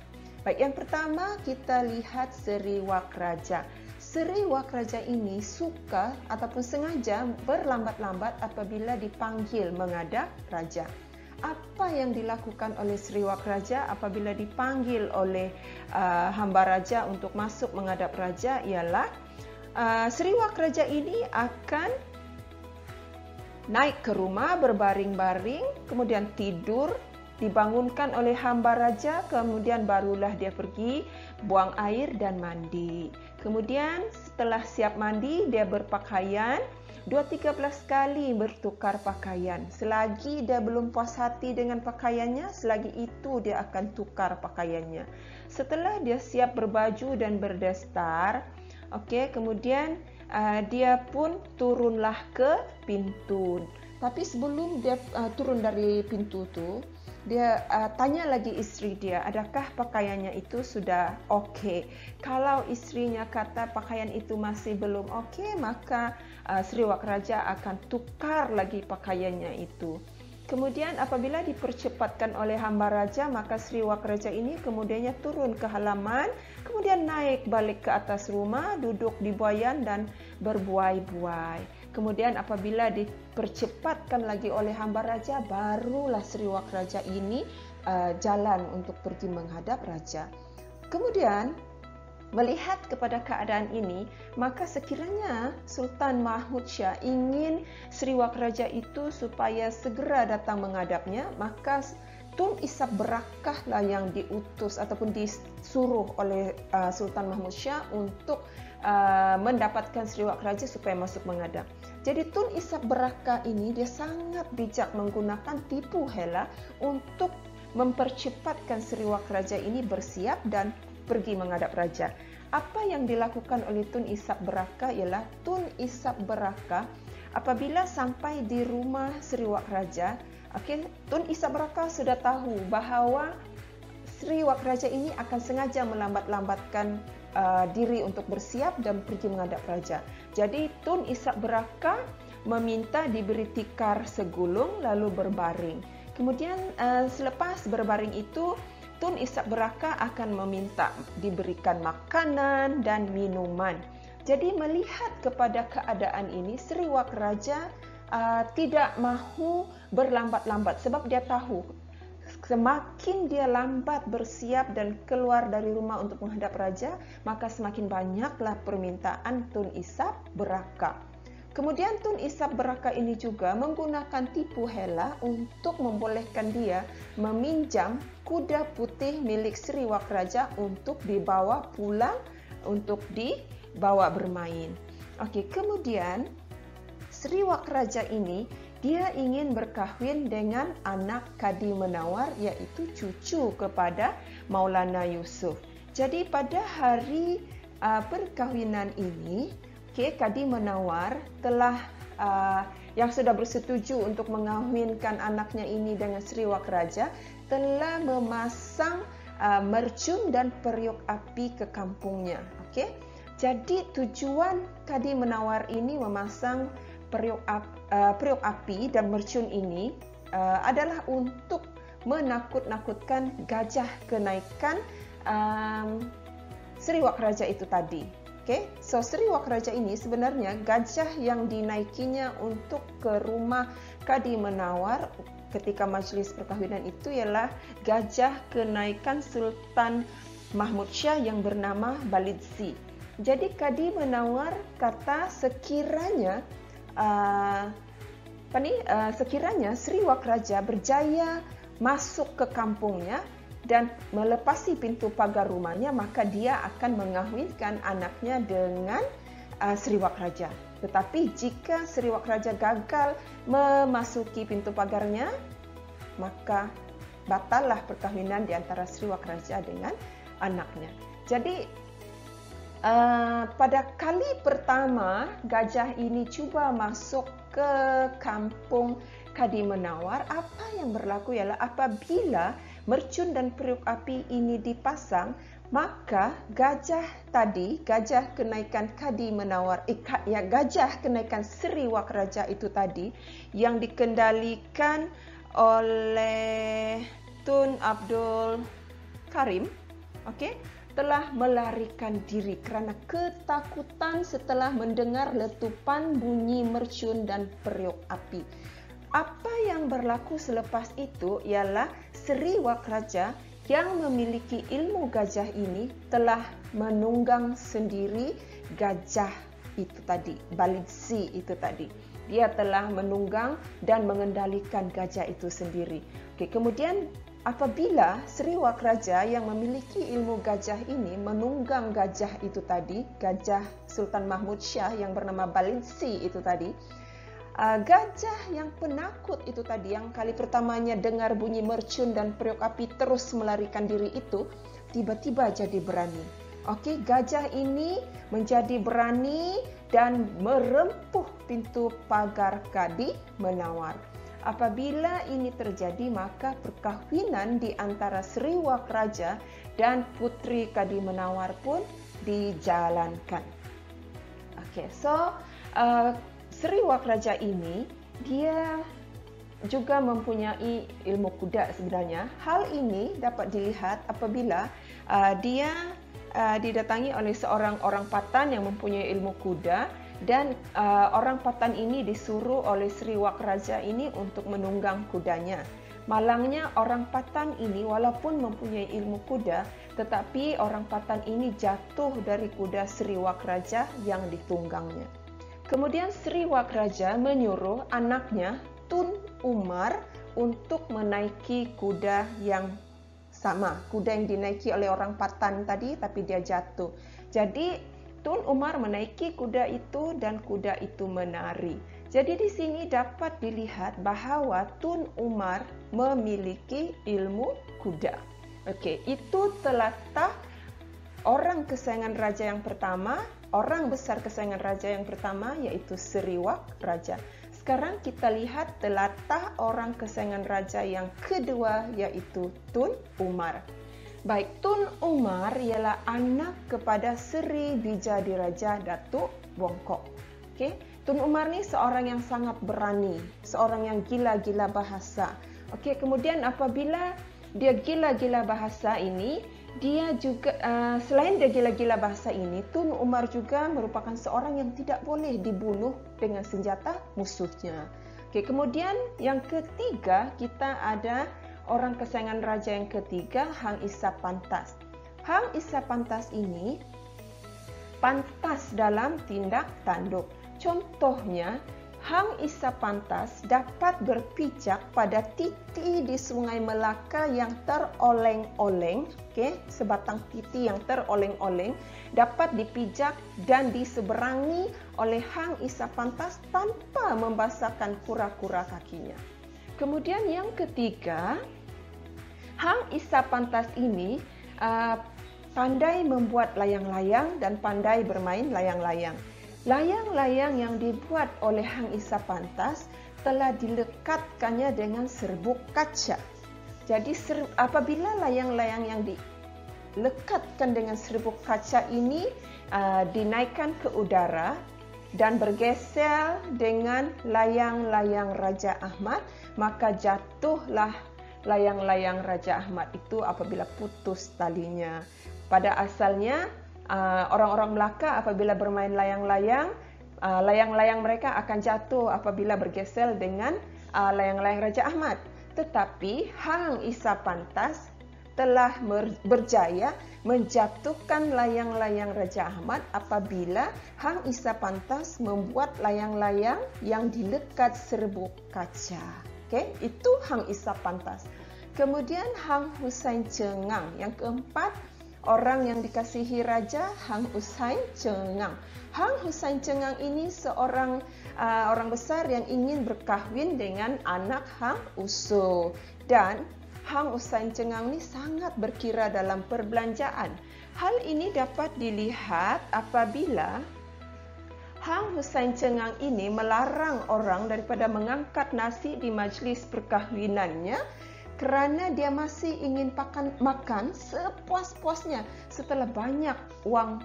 Baik, yang pertama kita lihat Sri Wak Raja. Sri Wak Raja ini suka ataupun sengaja berlambat-lambat apabila dipanggil menghadap raja. Apa yang dilakukan oleh Sri Wak Raja apabila dipanggil oleh hamba raja untuk masuk menghadap raja ialah Sri Wak Raja ini akan naik ke rumah berbaring-baring, kemudian tidur, dibangunkan oleh hamba raja, kemudian barulah dia pergi buang air dan mandi. Kemudian setelah siap mandi, dia berpakaian, 2-13 kali bertukar pakaian. Selagi dia belum puas hati dengan pakaiannya, selagi itu dia akan tukar pakaiannya. Setelah dia siap berbaju dan berdestar, kemudian dia pun turunlah ke pintu. Tapi sebelum dia turun dari pintu tu, dia tanya lagi isteri dia, adakah pakaiannya itu sudah okey. Kalau istrinya kata pakaian itu masih belum okey, maka Sri Wak Raja akan tukar lagi pakaiannya itu. Kemudian apabila dipercepatkan oleh hamba raja, maka Sri Wak Raja ini kemudiannya turun ke halaman, kemudian naik balik ke atas rumah, duduk di buaian dan berbuai-buai. Kemudian apabila dipercepatkan lagi oleh hamba raja, barulah Sri Wak Raja ini jalan untuk pergi menghadap raja. Kemudian melihat kepada keadaan ini, maka sekiranya Sultan Mahmud Shah ingin Sri Wak Raja itu supaya segera datang menghadapnya, maka Tun Isap Barakah lah yang diutus ataupun disuruh oleh Sultan Mahmud Shah untuk mendapatkan Sri Wak Raja supaya masuk menghadap. Jadi Tun Isap Barakah ini dia sangat bijak menggunakan tipu hela untuk mempercepatkan Sri Wak Raja ini bersiap dan pergi menghadap raja. Apa yang dilakukan oleh Tun Isap Barakah ialah Tun Isap Barakah apabila sampai di rumah Sri Wak Raja, Tun Isap Barakah sudah tahu bahawa Sri Wak Raja ini akan sengaja melambat-lambatkan diri untuk bersiap dan pergi menghadap raja. Jadi Tun Isap Barakah meminta diberi tikar segulung lalu berbaring. Kemudian selepas berbaring itu, Tun Isap Barakah akan meminta diberikan makanan dan minuman. Jadi melihat kepada keadaan ini, Sri Wak Raja tidak mahu berlambat-lambat sebab dia tahu semakin dia lambat bersiap dan keluar dari rumah untuk menghadap raja, maka semakin banyaklah permintaan Tun Isap Barakah. Kemudian Tun Isap Barakah ini juga menggunakan tipu hela untuk membolehkan dia meminjam kuda putih milik Sri Wak Raja untuk dibawa pulang untuk dibawa bermain. Kemudian Sri Wak Raja ini dia ingin berkahwin dengan anak Kadi Menawar, iaitu cucu kepada Maulana Yusuf. Jadi pada hari perkahwinan ini, Kadi Menawar telah yang sudah bersetuju untuk mengahwinkan anaknya ini dengan Sri Wak Raja telah memasang mercun dan periuk api ke kampungnya. Jadi tujuan Kadi Menawar ini memasang periuk api dan mercun ini adalah untuk menakut-nakutkan gajah kenaikan Sri Wak Raja itu tadi. So Sri Wak Raja ini sebenarnya gajah yang dinaikinya untuk ke rumah Kadi Menawar ketika majlis perkahwinan itu ialah gajah kenaikan Sultan Mahmud Shah yang bernama Balidsi. Jadi Kadi Menawar kata sekiranya sekiranya Sri Wak Raja berjaya masuk ke kampungnya dan melepasi pintu pagar rumahnya, maka dia akan mengahwinkan anaknya dengan Sri Wak Raja. Tetapi jika Sri Wak Raja gagal memasuki pintu pagarnya, maka batallah perkahwinan di antara Sri Wak Raja dengan anaknya. Jadi pada kali pertama gajah ini cuba masuk ke kampung Kadi Menawar, apa yang berlaku ialah apabila mercun dan periuk api ini dipasang, maka gajah kenaikan Kadi Menawar, gajah kenaikan Sri Wak Raja itu tadi yang dikendalikan oleh Tun Abdul Karim, telah melarikan diri kerana ketakutan setelah mendengar letupan bunyi mercun dan periuk api. Apa yang berlaku selepas itu ialah Sri Wak Raja yang memiliki ilmu gajah ini telah menunggang sendiri gajah itu tadi, Balidsi itu tadi. Dia telah menunggang dan mengendalikan gajah itu sendiri. Kemudian apabila Sri Wak Raja yang memiliki ilmu gajah ini menunggang gajah itu tadi, gajah Sultan Mahmud Shah yang bernama Balidsi itu tadi, gajah yang penakut itu tadi, yang kali pertamanya dengar bunyi mercun dan periuk api terus melarikan diri itu, tiba-tiba jadi berani. Gajah ini menjadi berani dan merempuh pintu pagar Kadi Menawar. Apabila ini terjadi, maka perkahwinan di antara Sri Wak Raja dan Putri Kadi Menawar pun dijalankan. Okey, so Sri Wak Raja ini dia juga mempunyai ilmu kuda sebenarnya. Hal ini dapat dilihat apabila dia didatangi oleh seorang orang Patan yang mempunyai ilmu kuda, dan orang Patan ini disuruh oleh Sri Wak Raja ini untuk menunggang kudanya. Malangnya orang Patan ini walaupun mempunyai ilmu kuda, tetapi orang Patan ini jatuh dari kuda Sri Wak Raja yang ditunggangnya. Kemudian Sri Wak Raja menyuruh anaknya Tun Umar untuk menaiki kuda yang sama, kuda yang dinaiki oleh orang Patan tadi, tapi dia jatuh. Jadi Tun Umar menaiki kuda itu dan kuda itu menari. Jadi di sini dapat dilihat bahawa Tun Umar memiliki ilmu kuda. Okey, itu telatah orang kesayangan raja yang pertama, orang besar kesayangan raja yang pertama, iaitu Sri Wak Raja. Sekarang kita lihat telatah orang kesayangan raja yang kedua, iaitu Tun Umar. Baik, Tun Umar ialah anak kepada Sri Bijadiraja Datuk Bongkok. Okey, Tun Umar ni seorang yang sangat berani, seorang yang gila-gila bahasa. Okey, kemudian apabila dia gila-gila bahasa ini, dia juga selain dia gila-gila bahasa ini, Tun Umar juga merupakan seorang yang tidak boleh dibunuh dengan senjata musuhnya. Okey, kemudian yang ketiga kita ada orang kesayangan raja yang ketiga, Hang Isa Pantas. Hang Isa Pantas ini pantas dalam tindak tanduk. Contohnya, Hang Isa Pantas dapat berpijak pada titi di Sungai Melaka yang teroleng-oleng, sebatang titi yang teroleng-oleng dapat dipijak dan diseberangi oleh Hang Isa Pantas tanpa membasahkan kura-kura kakinya. Kemudian yang ketiga, Hang Isa Pantas ini pandai membuat layang-layang dan pandai bermain layang-layang. Layang-layang yang dibuat oleh Hang Isa Pantas telah dilekatkannya dengan serbuk kaca. Jadi apabila layang-layang yang dilekatkan dengan serbuk kaca ini dinaikkan ke udara dan bergeser dengan layang-layang Raja Ahmad, maka jatuhlah layang-layang Raja Ahmad itu apabila putus talinya. Pada asalnya, orang-orang Melaka apabila bermain layang-layang, layang-layang mereka akan jatuh apabila bergeser dengan layang-layang Raja Ahmad. Tetapi Hang Isa Pantas telah berjaya menjatuhkan layang-layang Raja Ahmad apabila Hang Isa Pantas membuat layang-layang yang dilekat serbuk kaca. Okey, itu Hang Isa Pantas. Kemudian Hang Husain Cengang. Yang keempat, orang yang dikasihi raja, Hang Husain Cengang. Hang Husain Cengang ini seorang orang besar yang ingin berkahwin dengan anak Hang Uso. Dan Hang Husain Cengang ini sangat berkira dalam perbelanjaan. Hal ini dapat dilihat apabila Hang Husain Cengang ini melarang orang daripada mengangkat nasi di majlis perkahwinannya kerana dia masih ingin makan sepuas-puasnya setelah banyak wang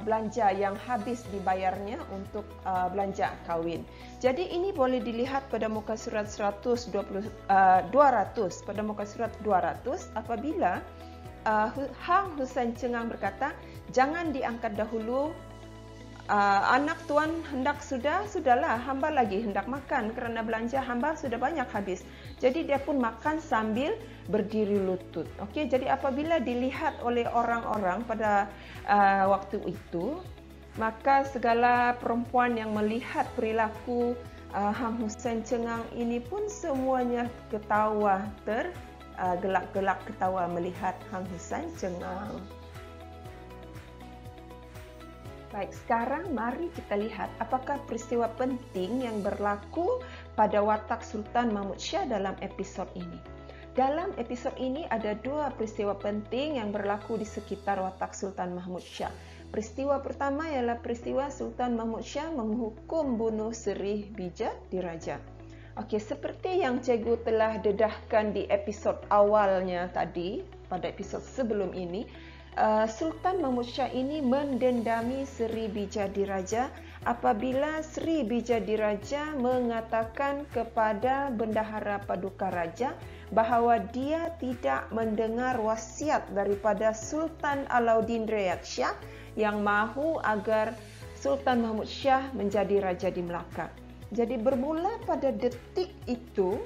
belanja yang habis dibayarnya untuk belanja kahwin. Jadi ini boleh dilihat pada muka surat 200 pada muka surat 200 apabila Hang Husain Cengang berkata, jangan diangkat dahulu. Anak tuan hendak sudahlah, hamba lagi hendak makan kerana belanja hamba sudah banyak habis. Jadi dia pun makan sambil berdiri lutut. Okey, jadi apabila dilihat oleh orang-orang pada waktu itu, maka segala perempuan yang melihat perilaku Hang Husain Cengang ini pun semuanya ketawa, gelak-gelak ketawa melihat Hang Husain Cengang. Baik, sekarang mari kita lihat apakah peristiwa penting yang berlaku pada watak Sultan Mahmud Shah dalam episod ini. Dalam episod ini ada dua peristiwa penting yang berlaku di sekitar watak Sultan Mahmud Shah. Peristiwa pertama ialah peristiwa Sultan Mahmud Shah menghukum bunuh Sri Bija Diraja. Okey, seperti yang cikgu telah dedahkan di episod awalnya tadi, pada episod sebelum ini, Sultan Mahmud Shah ini mendendami Sri Bija Diraja apabila Sri Bija Diraja mengatakan kepada Bendahara Paduka Raja bahawa dia tidak mendengar wasiat daripada Sultan Alauddin Riyad Shah yang mahu agar Sultan Mahmud Shah menjadi raja di Melaka. Jadi bermula pada detik itu,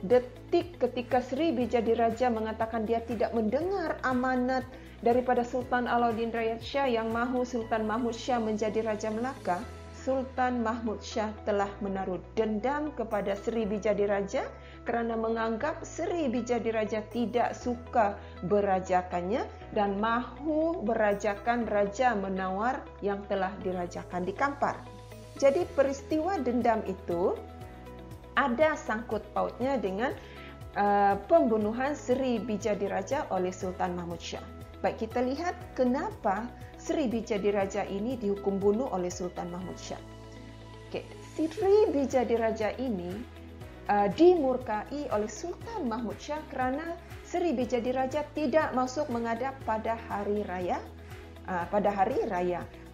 detik ketika Sri Bija Diraja mengatakan dia tidak mendengar amanat daripada Sultan Alauddin Riyad Shah yang mahu Sultan Mahmud Shah menjadi raja Melaka, Sultan Mahmud Shah telah menaruh dendam kepada Sri Bija Diraja kerana menganggap Sri Bija Diraja tidak suka berajakannya dan mahu berajakan Raja Menawar yang telah dirajakan di Kampar. Jadi peristiwa dendam itu ada sangkut pautnya dengan pembunuhan Sri Bija Diraja oleh Sultan Mahmud Shah. Baik, kita lihat kenapa Sri Bija Diraja ini dihukum bunuh oleh Sultan Mahmud Shah. Okay. Sri Bija Diraja ini dimurkai oleh Sultan Mahmud Shah kerana Sri Bija Diraja tidak masuk menghadap pada hari raya.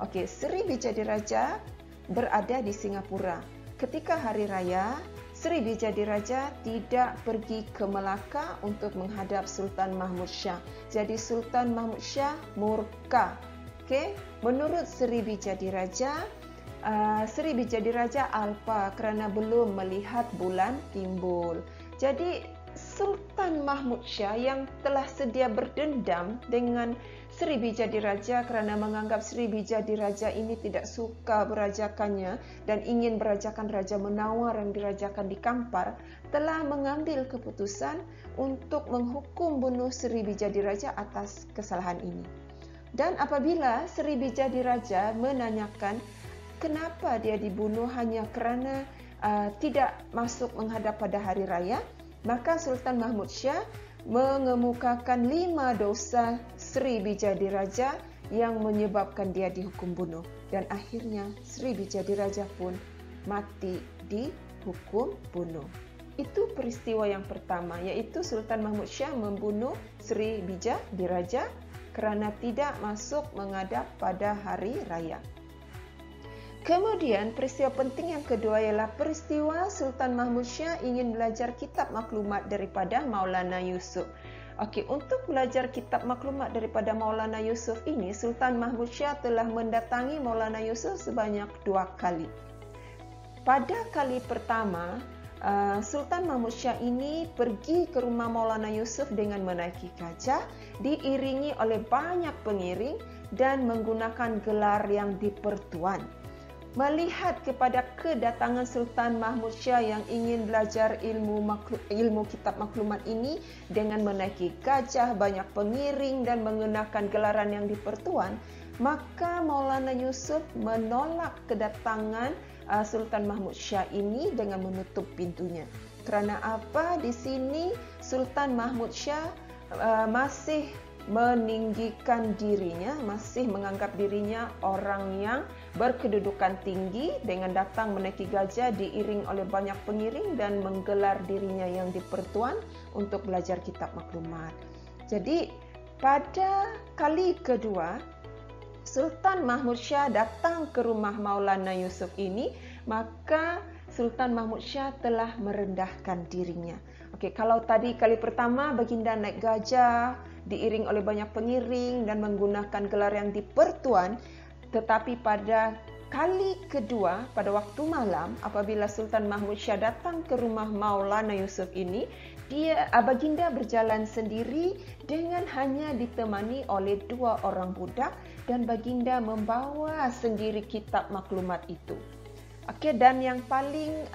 Okey, Sri Bija Diraja berada di Singapura. Ketika hari raya, Sri Bija Diraja tidak pergi ke Melaka untuk menghadap Sultan Mahmud Shah. Jadi Sultan Mahmud Shah murka. Okay? Menurut Sri Bija Diraja, Sri Bija Diraja alpa kerana belum melihat bulan timbul. Jadi Sultan Mahmud Shah yang telah sedia berdendam dengan Sri Bija Diraja kerana menganggap Sri Bija Diraja ini tidak suka berajakannya dan ingin berajakan Raja Menawar yang dirajakan di Kampar, telah mengambil keputusan untuk menghukum bunuh Sri Bija Diraja atas kesalahan ini. Dan apabila Sri Bija Diraja menanyakan kenapa dia dibunuh hanya kerana tidak masuk menghadap pada hari raya, maka Sultan Mahmud Shah mengemukakan 5 dosa Sri Bija Diraja yang menyebabkan dia dihukum bunuh. Dan akhirnya Sri Bija Diraja pun mati dihukum bunuh. Itu peristiwa yang pertama, iaitu Sultan Mahmud Shah membunuh Sri Bija Diraja kerana tidak masuk menghadap pada hari raya. Kemudian peristiwa penting yang kedua ialah peristiwa Sultan Mahmud Shah ingin belajar kitab maklumat daripada Maulana Yusuf. Okey, untuk belajar kitab maklumat daripada Maulana Yusuf ini, Sultan Mahmud Shah telah mendatangi Maulana Yusuf sebanyak 2 kali. Pada kali pertama, Sultan Mahmud Shah ini pergi ke rumah Maulana Yusuf dengan menaiki gajah, diiringi oleh banyak pengiring dan menggunakan gelar yang dipertuan. Melihat kepada kedatangan Sultan Mahmud Shah yang ingin belajar ilmu kitab maklumat ini dengan menaiki gajah, banyak pengiring dan menggunakan gelaran yang dipertuan, maka Maulana Yusuf menolak kedatangan Sultan Mahmud Shah ini dengan menutup pintunya. Kerana apa? Di sini Sultan Mahmud Shah masih meninggikan dirinya, masih menganggap dirinya orang yang berkedudukan tinggi dengan datang menaiki gajah diiring oleh banyak pengiring dan menggelar dirinya yang dipertuan untuk belajar kitab maklumat. Jadi pada kali kedua Sultan Mahmud Shah datang ke rumah Maulana Yusuf ini, maka Sultan Mahmud Shah telah merendahkan dirinya. Okey, kalau tadi kali pertama baginda naik gajah, diiring oleh banyak pengiring dan menggunakan gelar yang dipertuan, tetapi pada kali kedua, pada waktu malam, apabila Sultan Mahmud Shah datang ke rumah Maulana Yusuf ini, baginda berjalan sendiri dengan hanya ditemani oleh 2 orang budak dan baginda membawa sendiri kitab maklumat itu. Okey, dan yang paling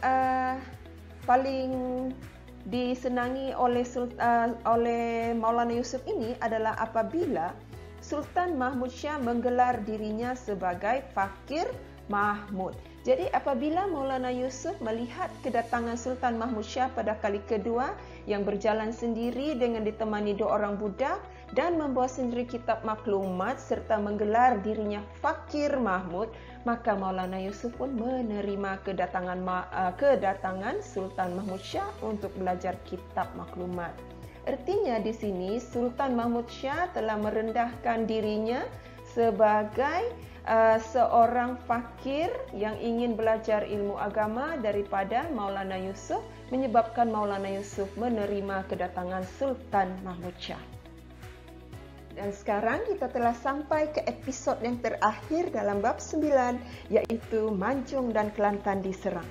disenangi oleh Maulana Yusuf ini adalah apabila Sultan Mahmud Shah menggelar dirinya sebagai Fakir Mahmud. Jadi apabila Maulana Yusuf melihat kedatangan Sultan Mahmud Shah pada kali kedua yang berjalan sendiri dengan ditemani 2 orang budak dan membawa sendiri kitab maklumat serta menggelar dirinya Fakir Mahmud, maka Maulana Yusuf pun menerima kedatangan Sultan Mahmud Shah untuk belajar kitab maklumat. Artinya di sini Sultan Mahmud Shah telah merendahkan dirinya sebagai seorang fakir yang ingin belajar ilmu agama daripada Maulana Yusuf, menyebabkan Maulana Yusuf menerima kedatangan Sultan Mahmud Shah. Dan sekarang kita telah sampai ke episod yang terakhir dalam bab 9, yaitu Manjung dan Kelantan diserang.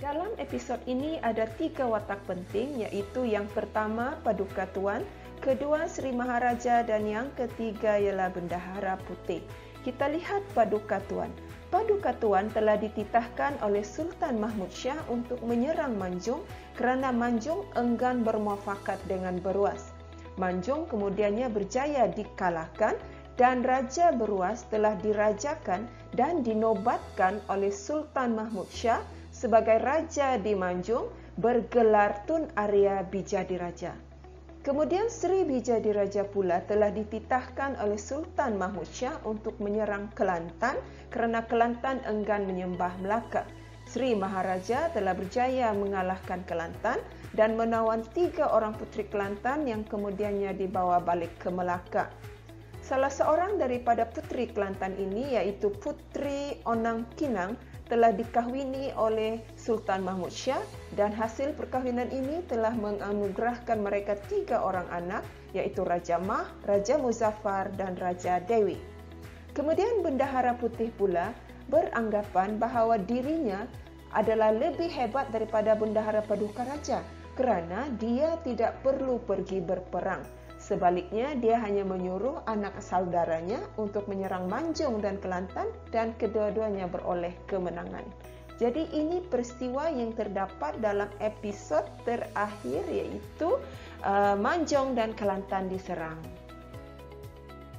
Dalam episod ini ada 3 watak penting, yaitu yang pertama Paduka Tuan, kedua Sri Maharaja, dan yang ketiga ialah Bendahara Putih. Kita lihat Paduka Tuan. Paduka Tuan telah dititahkan oleh Sultan Mahmud Shah untuk menyerang Manjung kerana Manjung enggan bermuafakat dengan Beruas. Manjung kemudiannya berjaya dikalahkan dan Raja Beruas telah dirajakan dan dinobatkan oleh Sultan Mahmud Shah sebagai Raja di Manjung bergelar Tun Arya Bijadiraja. Kemudian Sri Bijadiraja pula telah dititahkan oleh Sultan Mahmud Shah untuk menyerang Kelantan kerana Kelantan enggan menyembah Melaka. Sri Maharaja telah berjaya mengalahkan Kelantan dan menawan 3 orang puteri Kelantan yang kemudiannya dibawa balik ke Melaka. Salah seorang daripada puteri Kelantan ini, iaitu Puteri Onang Kinang, telah dikahwini oleh Sultan Mahmud Shah dan hasil perkahwinan ini telah menganugerahkan mereka 3 orang anak, iaitu Raja Mah, Raja Muzaffar dan Raja Dewi. Kemudian Bendahara Putih pula beranggapan bahawa dirinya adalah lebih hebat daripada Bendahara Paduka Raja kerana dia tidak perlu pergi berperang. Sebaliknya, dia hanya menyuruh anak saudaranya untuk menyerang Manjung dan Kelantan dan kedua-duanya beroleh kemenangan. Jadi ini peristiwa yang terdapat dalam episod terakhir, iaitu Manjung dan Kelantan diserang.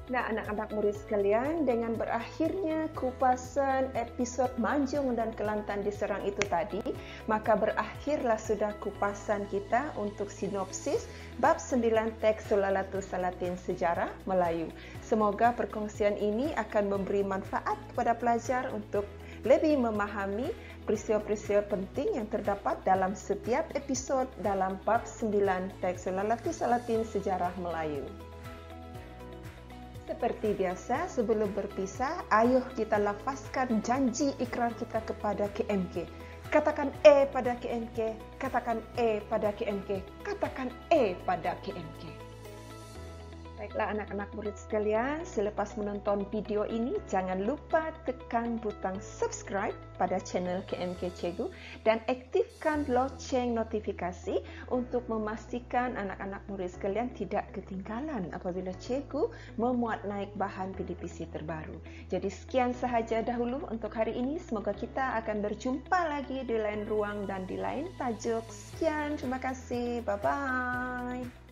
Nah, anak-anak murid sekalian, dengan berakhirnya kupasan episod Manjung dan Kelantan diserang itu tadi, maka berakhirlah sudah kupasan kita untuk sinopsis bab 9 teks Sulalatu Salatin Sejarah Melayu. Semoga perkongsian ini akan memberi manfaat kepada pelajar untuk lebih memahami peristiwa-peristiwa penting yang terdapat dalam setiap episod dalam bab 9 teks Sulalatu Salatin Sejarah Melayu. Seperti biasa, sebelum berpisah, ayuh kita lafazkan janji ikrar kita kepada KMK. Katakan E pada KMK, katakan E pada KMK, katakan E pada KMK. Baiklah anak-anak murid sekalian, selepas menonton video ini, jangan lupa tekan butang subscribe pada channel KMK Cikgu dan aktifkan loceng notifikasi untuk memastikan anak-anak murid sekalian tidak ketinggalan apabila Cikgu memuat naik bahan PDPC terbaru. Jadi sekian sahaja dahulu untuk hari ini. Semoga kita akan berjumpa lagi di lain ruang dan di lain tajuk. Sekian, terima kasih. Bye-bye.